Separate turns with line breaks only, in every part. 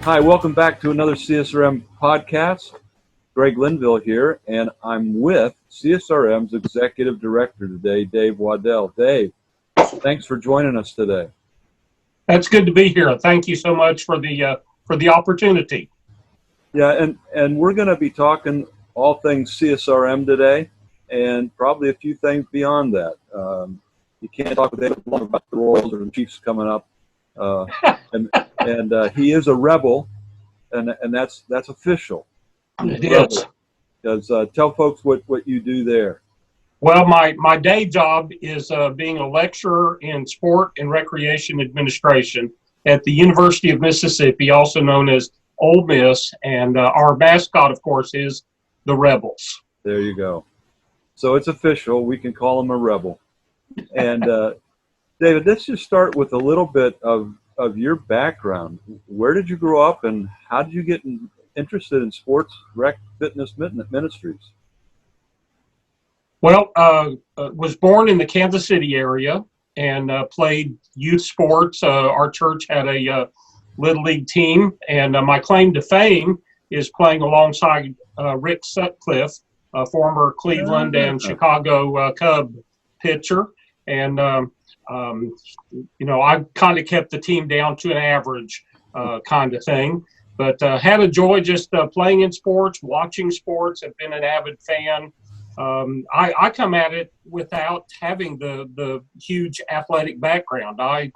Hi, welcome back to another CSRM podcast. Greg Linville here, and I'm with CSRM's Executive Director today, Dave Waddell. Dave, thanks for joining us today.
That's good to be here. Thank you so much for the opportunity.
Yeah, and we're going to be talking all things CSRM today, and probably a few things beyond that. You can't talk with David long about the Royals or the Chiefs coming up, and he is a rebel, and that's official.
It is.
Because tell folks what you do there.
Well, my day job is being a lecturer in sport and recreation administration at the University of Mississippi, also known as Ole Miss, and our mascot, of course, is the Rebels.
There you go. So it's official. We can call him a rebel. And David, let's just start with a little bit of your background. Where did you grow up, and how did you get interested in sports, rec, fitness, ministries?
Well, was born in the Kansas City area and played youth sports. Our church had a Little League team, and my claim to fame is playing alongside Rick Sutcliffe, a former Cleveland and Chicago Cub pitcher. And, I kind of kept the team down to an average kind of thing. But had a joy just playing in sports, watching sports, have been an avid fan. I come at it without having the huge athletic background. I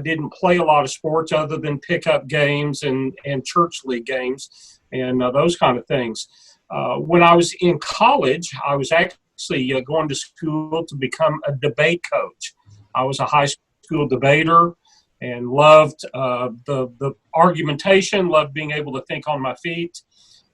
didn't play a lot of sports other than pickup games and church league games and those kind of things. When I was in college, I was actually going to school to become a debate coach. I was a high school debater and loved the argumentation, loved being able to think on my feet.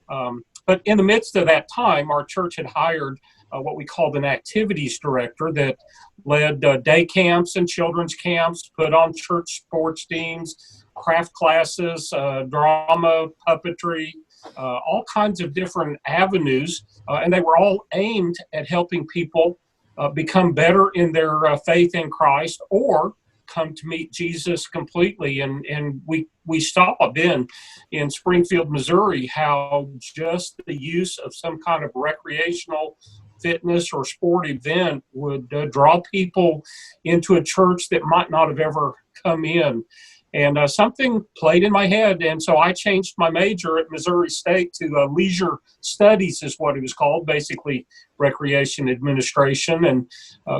But in the midst of that time, our church had hired what we called an activities director that led day camps and children's camps, put on church sports teams, craft classes, drama, puppetry, all kinds of different avenues. And they were all aimed at helping people become better in their faith in Christ or come to meet Jesus completely. And we saw then in Springfield, Missouri, how just the use of some kind of recreational fitness or sport event would draw people into a church that might not have ever come in. And something played in my head, and so I changed my major at Missouri State to leisure studies is what it was called, basically recreation administration, and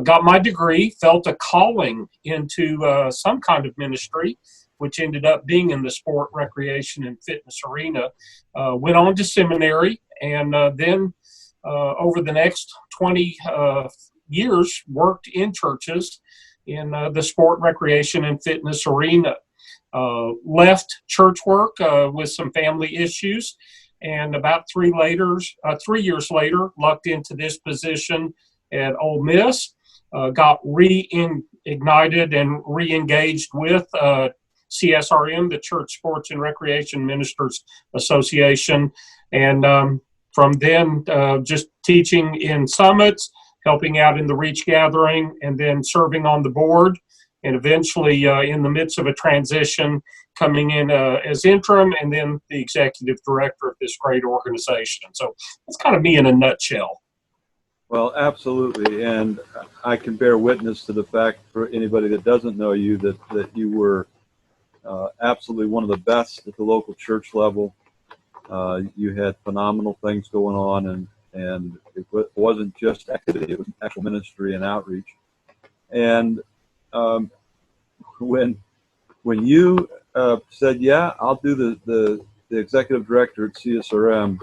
got my degree, felt a calling into some kind of ministry, which ended up being in the sport, recreation, and fitness arena. Went on to seminary, and then over the next 20 years, worked in churches in the sport, recreation, and fitness arena. Left church work with some family issues, and about 3 years later, lucked into this position at Ole Miss. Got reignited and re-engaged with CSRM, the Church Sports and Recreation Ministers Association, and from then just teaching in summits, helping out in the Reach Gathering, and then serving on the board. And eventually, in the midst of a transition, coming in as interim and then the executive director of this great organization. So that's kind of me in a nutshell.
Well, absolutely. And I can bear witness to the fact, for anybody that doesn't know you, that you were absolutely one of the best at the local church level. You had phenomenal things going on, and it wasn't just activity, it was actual ministry and outreach. And when you said, yeah, I'll do the executive director at CSRM,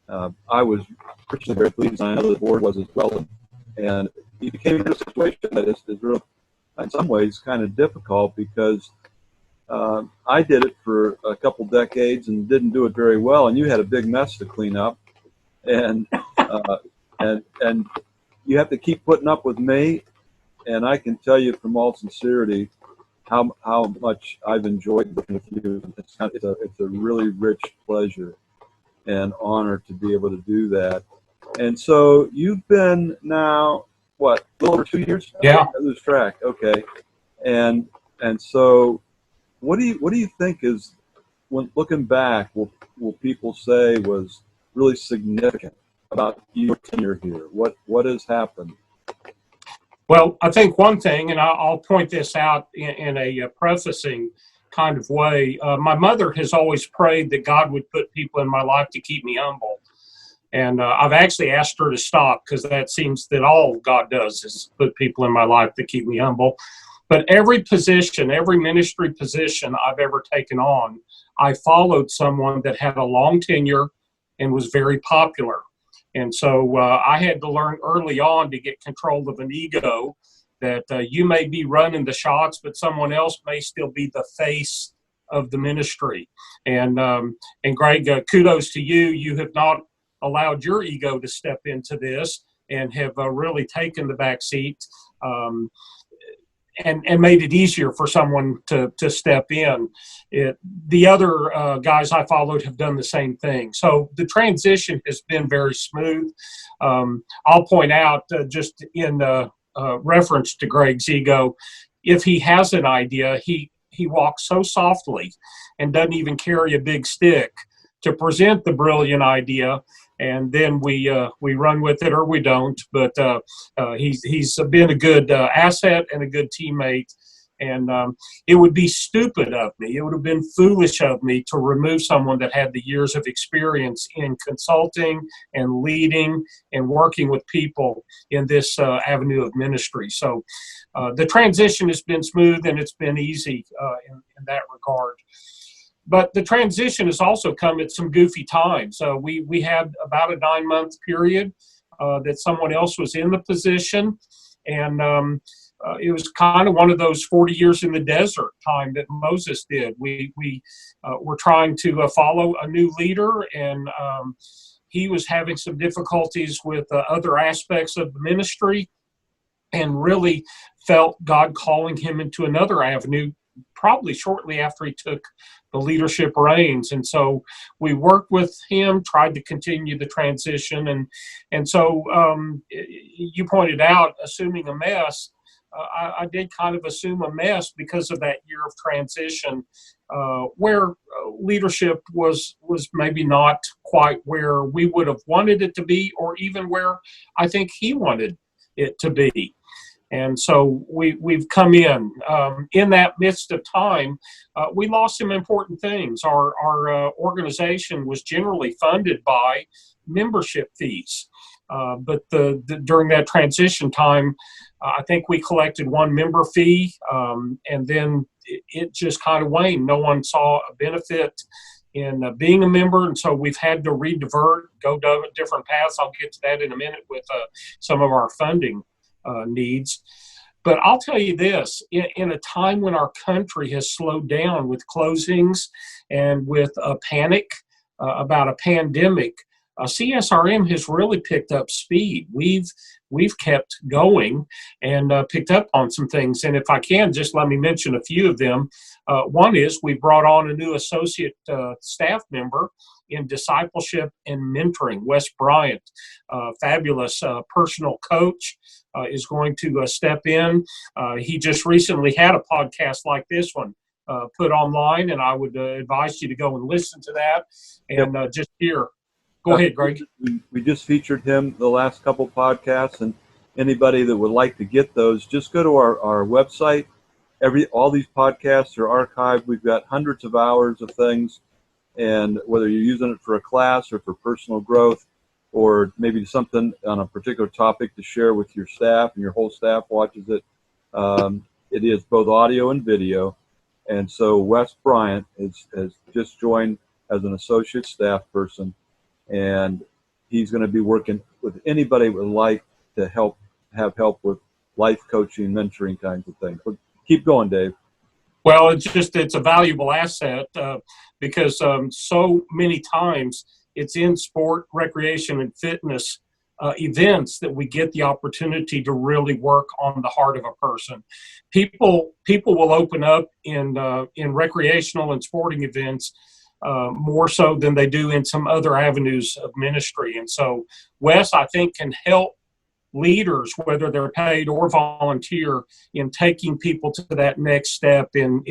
I was personally very pleased, and I know the board was as well. And you became in a situation that is real, in some ways, kind of difficult because I did it for a couple decades and didn't do it very well, and you had a big mess to clean up, and you have to keep putting up with me. And I can tell you from all sincerity how much I've enjoyed working with you. It's a really rich pleasure and honor to be able to do that. And so you've been now, what, a little over 2 years?
Yeah.
I lose track. Okay. And so what do you think when looking back, will people say was really significant about your tenure here? What has happened?
Well, I think one thing, and I'll point this out in a prefacing kind of way. My mother has always prayed that God would put people in my life to keep me humble. And I've actually asked her to stop, because that seems that all God does is put people in my life to keep me humble. But every position, every ministry position I've ever taken on, I followed someone that had a long tenure and was very popular. And so I had to learn early on to get control of an ego, that you may be running the shots, but someone else may still be the face of the ministry. And Greg, kudos to you. You have not allowed your ego to step into this, and have really taken the back seat, and made it easier for someone to step in. The other guys I followed have done the same thing. So the transition has been very smooth. I'll point out, just in reference to Greg's ego, if he has an idea, he walks so softly and doesn't even carry a big stick to present the brilliant idea, and then we run with it, or we don't. But he's been a good asset and a good teammate. And it would be stupid of me, it would have been foolish of me to remove someone that had the years of experience in consulting and leading and working with people in this avenue of ministry. So the transition has been smooth, and it's been easy in that regard. But the transition has also come at some goofy times. We had about a 9-month period that someone else was in the position, and it was kind of one of those 40 years in the desert time that Moses did. We were trying to follow a new leader, and he was having some difficulties with other aspects of the ministry, and really felt God calling him into another avenue, probably shortly after he took the leadership reins. And so we worked with him, tried to continue the transition. And so you pointed out assuming a mess. I did kind of assume a mess because of that year of transition, where leadership was maybe not quite where we would have wanted it to be, or even where I think he wanted it to be. And so we've come in that midst of time. We lost some important things. Our organization was generally funded by membership fees, but during that transition time, I think we collected one member fee, and then it just kind of waned. No one saw a benefit in being a member, and so we've had to go down different paths. I'll get to that in a minute with some of our funding needs. But I'll tell you this, in a time when our country has slowed down with closings and with a panic about a pandemic, CSRM has really picked up speed. We've kept going and picked up on some things. And if I can, just let me mention a few of them. One is we brought on a new associate staff member in discipleship and mentoring. Wes Bryant, fabulous personal coach, is going to step in. He just recently had a podcast like this one put online, and I would advise you to go and listen to that and just hear. Go ahead, Greg.
We just featured him the last couple podcasts, and anybody that would like to get those, just go to our website. All these podcasts are archived. We've got hundreds of hours of things, and whether you're using it for a class or for personal growth, or maybe something on a particular topic to share with your staff, and your whole staff watches it, it is both audio and video. And so Wes Bryant has just joined as an associate staff person, and he's going to be working with anybody who would like to have help with life coaching, mentoring kinds of things. But keep going, Dave.
Well, it's a valuable asset because so many times it's in sport, recreation, and fitness events that we get the opportunity to really work on the heart of a person. People will open up in recreational and sporting events more so than they do in some other avenues of ministry. And so Wes, I think, can help leaders, whether they're paid or volunteer, in taking people to that next step in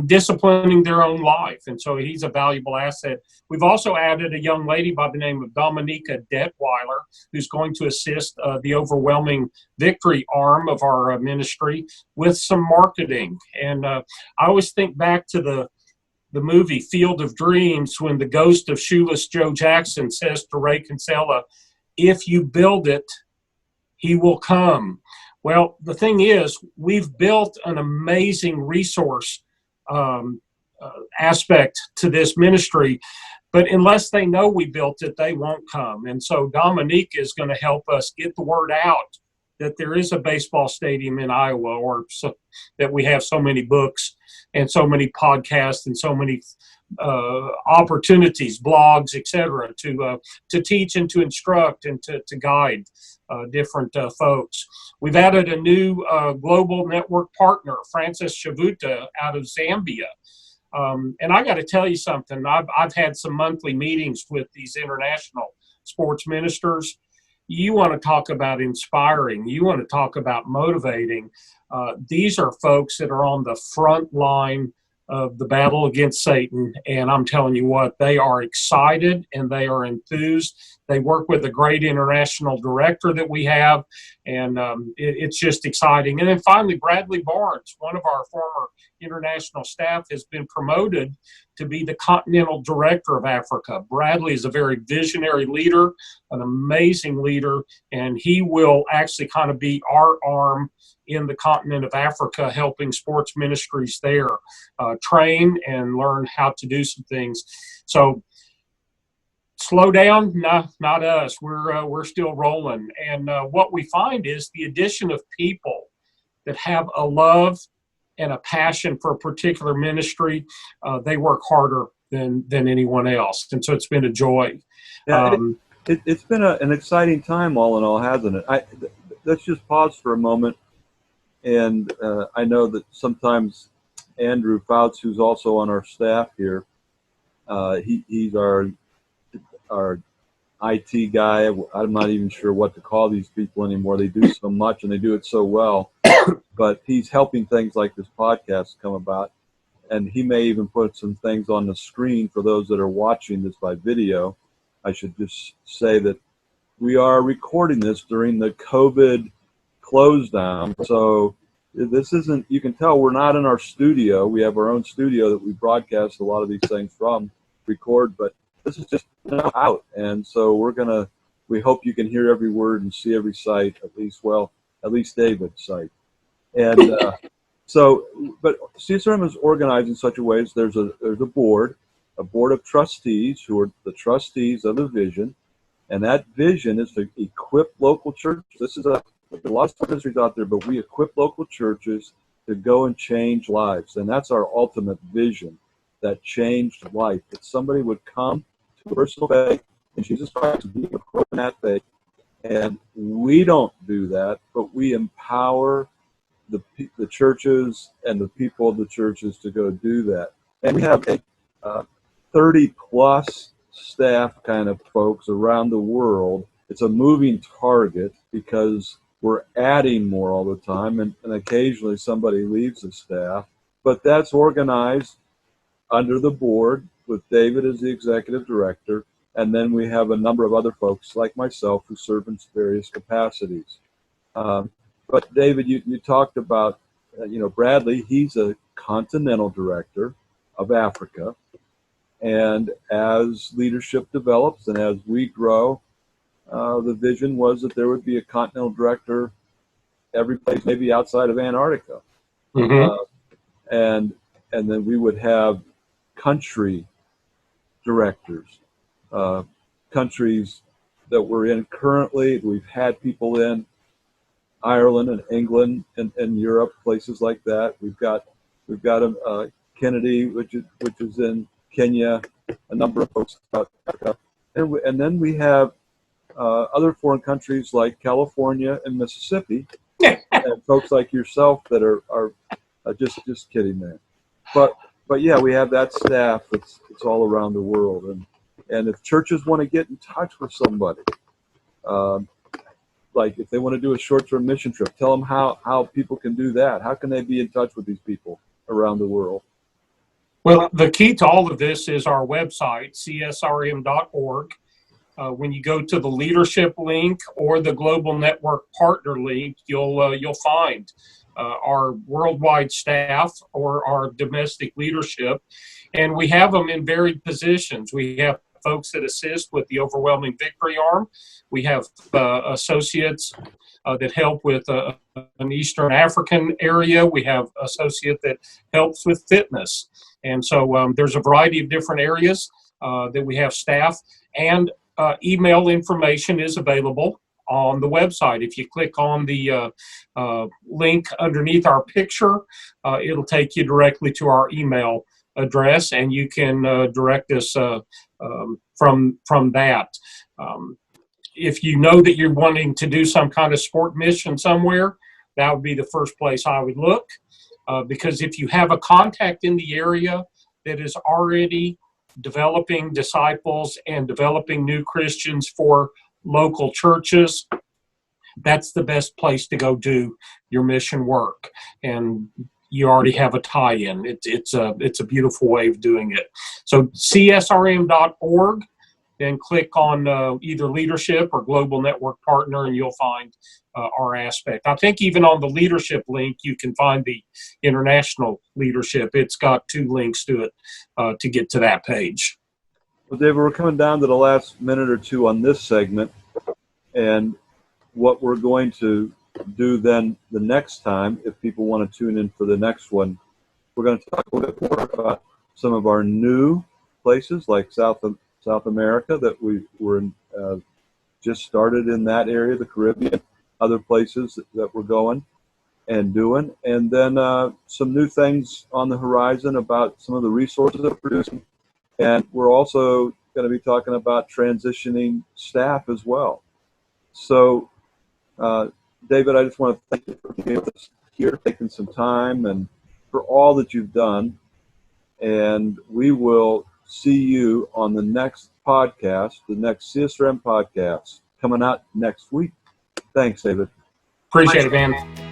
disciplining their own life. And so he's a valuable asset. We've also added a young lady by the name of Dominica Detweiler, who's going to assist the Overwhelming Victory arm of our ministry with some marketing. And I always think back to the movie Field of Dreams, when the ghost of shoeless Joe Jackson says to Ray Kinsella, "If you build it, he will come." Well, the thing is, we've built an amazing resource aspect to this ministry, but unless they know we built it, they won't come. And so Dominique is going to help us get the word out that there is a baseball stadium in Iowa, or that we have so many books and so many podcasts and so many opportunities, blogs, etc., to teach and to instruct and to guide different folks. We've added a new global network partner, Francis Shavuta, out of Zambia. And I got to tell you something. I've had some monthly meetings with these international sports ministers. You want to talk about inspiring. You want to talk about motivating. These are folks that are on the front line of the battle against Satan. And I'm telling you what, they are excited and they are enthused. They work with a great international director that we have, and it's just exciting. And then finally, Bradley Barnes, one of our former international staff, has been promoted to be the Continental Director of Africa. Bradley is a very visionary leader, an amazing leader, and he will actually kind of be our arm in the continent of Africa, helping sports ministries there train and learn how to do some things. So slow down, not us. We're still rolling. And what we find is the addition of people that have a love and a passion for a particular ministry, they work harder than anyone else. And so it's been a joy.
Yeah, it's been an exciting time all in all, hasn't it? Let's just pause for a moment. And I know that sometimes Andrew Fouts, who's also on our staff here, he's our IT guy. I'm not even sure what to call these people anymore. They do so much and they do it so well. But he's helping things like this podcast come about. And he may even put some things on the screen for those that are watching this by video. I should just say that we are recording this during the COVID close down. So this isn't, you can tell we're not in our studio. We have our own studio that we broadcast a lot of these things from, record, but this is just out. And so we hope you can hear every word and see every site, at least David's site. And but CSRM is organized in such a way as there's a board of trustees who are the trustees of the vision. And that vision is to equip local churches. This is a lot of ministries out there, but we equip local churches to go and change lives. And that's our ultimate vision, that changed life. That somebody would come to a personal faith in Jesus Christ and be in that faith. And we don't do that, but we empower the churches and the people of the churches to go do that. And we have 30-plus staff kind of folks around the world. It's a moving target because we're adding more all the time, and occasionally somebody leaves the staff. But that's organized under the board with David as the executive director, and then we have a number of other folks like myself who serve in various capacities. But David, you talked about, Bradley, he's a continental director of Africa. And as leadership develops and as we grow, the vision was that there would be a continental director every place, maybe outside of Antarctica. Mm-hmm. And then we would have country directors, countries that we're in currently. We've had people in Ireland and England and Europe, places like that. We've got a Kennedy, which is in Kenya, a number of folks about Africa, and then we have other foreign countries like California and Mississippi, and folks like yourself that are just kidding, man. But yeah, we have that staff. It's all around the world, and if churches want to get in touch with somebody, like if they want to do a short-term mission trip, tell them how people can do that. How can they be in touch with these people around the world?
Well, the key to all of this is our website, csrm.org. When you go to the leadership link or the global network partner link, you'll find our worldwide staff or our domestic leadership, and we have them in varied positions. We have folks that assist with the Overwhelming Victory Arm. We have associates that help with an Eastern African area. We have associate that helps with fitness. And so there's a variety of different areas that we have staff, and email information is available on the website. If you click on the link underneath our picture, it'll take you directly to our email address, and you can direct us from that. If you know that you're wanting to do some kind of sport mission somewhere, that would be the first place I would look, because if you have a contact in the area that is already developing disciples and developing new Christians for local churches, that's the best place to go do your mission work. And you already have a tie-in. It's a beautiful way of doing it. So csrm.org, then click on either leadership or global network partner, and you'll find our aspect. I think even on the leadership link, you can find the international leadership. It's got 2 links to it to get to that page.
Well, David, we're coming down to the last minute or two on this segment, and what we're going to do then the next time, if people want to tune in for the next one, we're going to talk a little bit more about some of our new places like South America that we were just started in that area, the Caribbean, other places that we're going and doing, and then some new things on the horizon about some of the resources that we're producing. And we're also going to be talking about transitioning staff as well. So, David, I just want to thank you for being with us here, taking some time, and for all that you've done. And we will see you on the next podcast, the next CSRM podcast, coming out next week. Thanks, David.
Appreciate it, man.